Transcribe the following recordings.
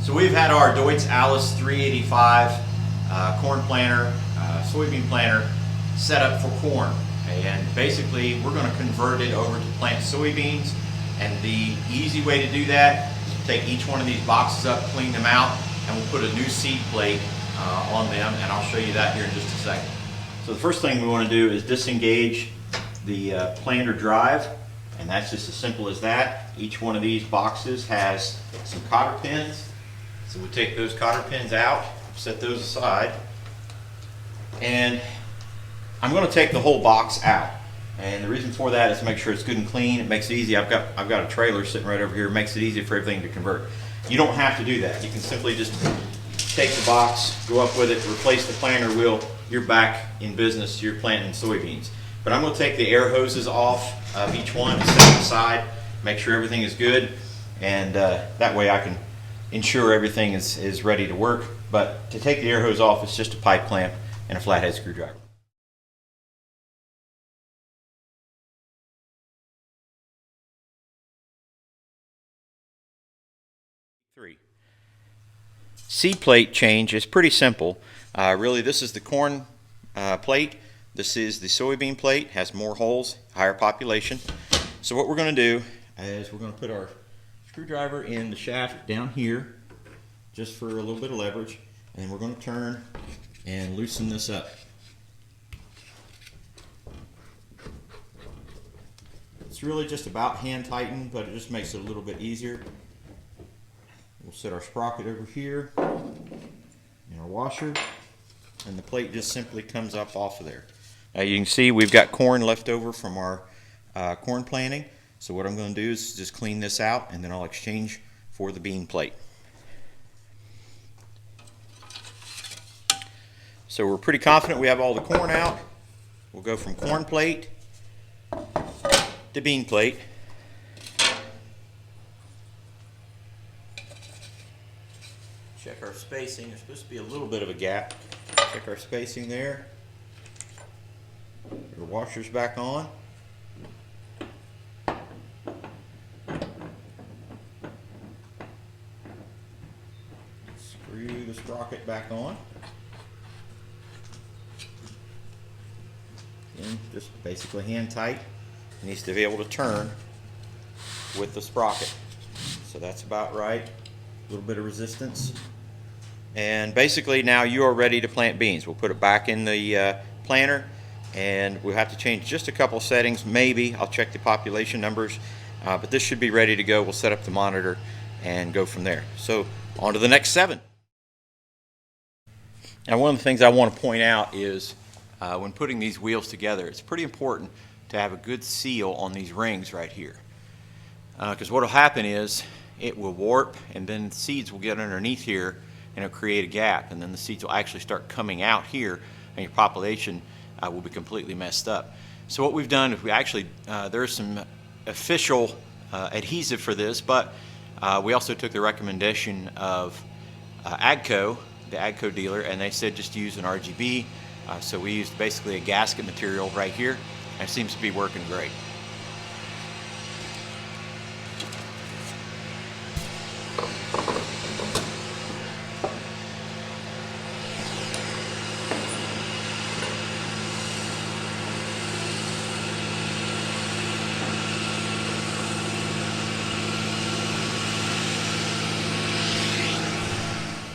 So we've had our Deutz Allis 385 corn planter, soybean planter set up for corn. And basically we're going to convert it over to plant soybeans. And the easy way to do that is to take each one of these boxes up, clean them out, and we'll put a new seed plate on them, and I'll show you that here in just a second. So the first thing we want to do is disengage the planter drive, and that's just as simple as that. Each one of these boxes has some cotter pins. So we take those cotter pins out, set those aside, and I'm going to take the whole box out. And the reason for that is to make sure it's good and clean. It makes it easy. I've got a trailer sitting right over here. It makes it easy for everything to convert. You don't have to do that. You can simply just take the box, go up with it, replace the planter wheel. You're back in business. You're planting soybeans. But I'm going to take the air hoses off of each one, set them aside, make sure everything is good, and that way I can ensure everything is ready to work. But to take the air hose off, it's just a pipe clamp and a flathead screwdriver. Seed plate change is pretty simple. Really, this is the corn plate. This is the soybean plate. Has more holes, higher population. So what we're going to do is we're going to put our screwdriver in the shaft down here, just for a little bit of leverage, and we're going to turn and loosen this up. It's really just about hand tightened, but it just makes it a little bit easier. We'll set our sprocket over here in our washer, and the plate just simply comes up off of there. Now you can see we've got corn left over from our corn planting. So what I'm going to do is just clean this out, and then I'll exchange for the bean plate. So we're pretty confident we have all the corn out. We'll go from corn plate to bean plate. Check our spacing. There's supposed to be a little bit of a gap. Check our spacing there. Your washer's back on. Screw the sprocket back on. And just basically hand tight. It needs to be able to turn with the sprocket. So that's about right. A little bit of resistance. And basically now you are ready to plant beans. We'll put it back in the planter, and we'll have to change just a couple settings. Maybe I'll check the population numbers, but this should be ready to go. We'll set up the monitor and go from there. So on to the next 7. Now one of the things I want to point out is when putting these wheels together, it's pretty important to have a good seal on these rings right here, because what will happen is it will warp, and then seeds will get underneath here and it'll create a gap, and then the seeds will actually start coming out here, and your population will be completely messed up. So what we've done is we actually, there's some official adhesive for this, but we also took the recommendation of AGCO, the AGCO dealer, and they said just use an RGB. So we used basically a gasket material right here, and it seems to be working great.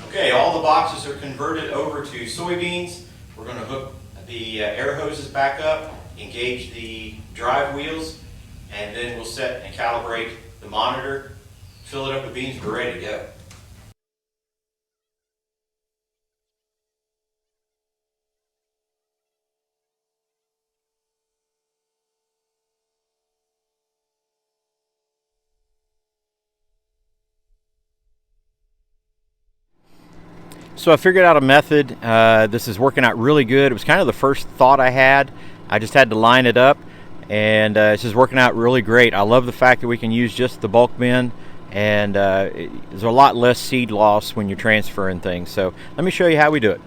Okay, all the boxes are converted over to soybeans. We're going to hook the air hoses back up, engage the drive wheels, and then we'll set and calibrate the monitor, fill it up with beans, we're ready to go. So I figured out a method. This is working out really good. It was kind of the first thought I had. I just had to line it up, and it's just working out really great. I love the fact that we can use just the bulk bin, and there's a lot less seed loss when you're transferring things. So let me show you how we do it.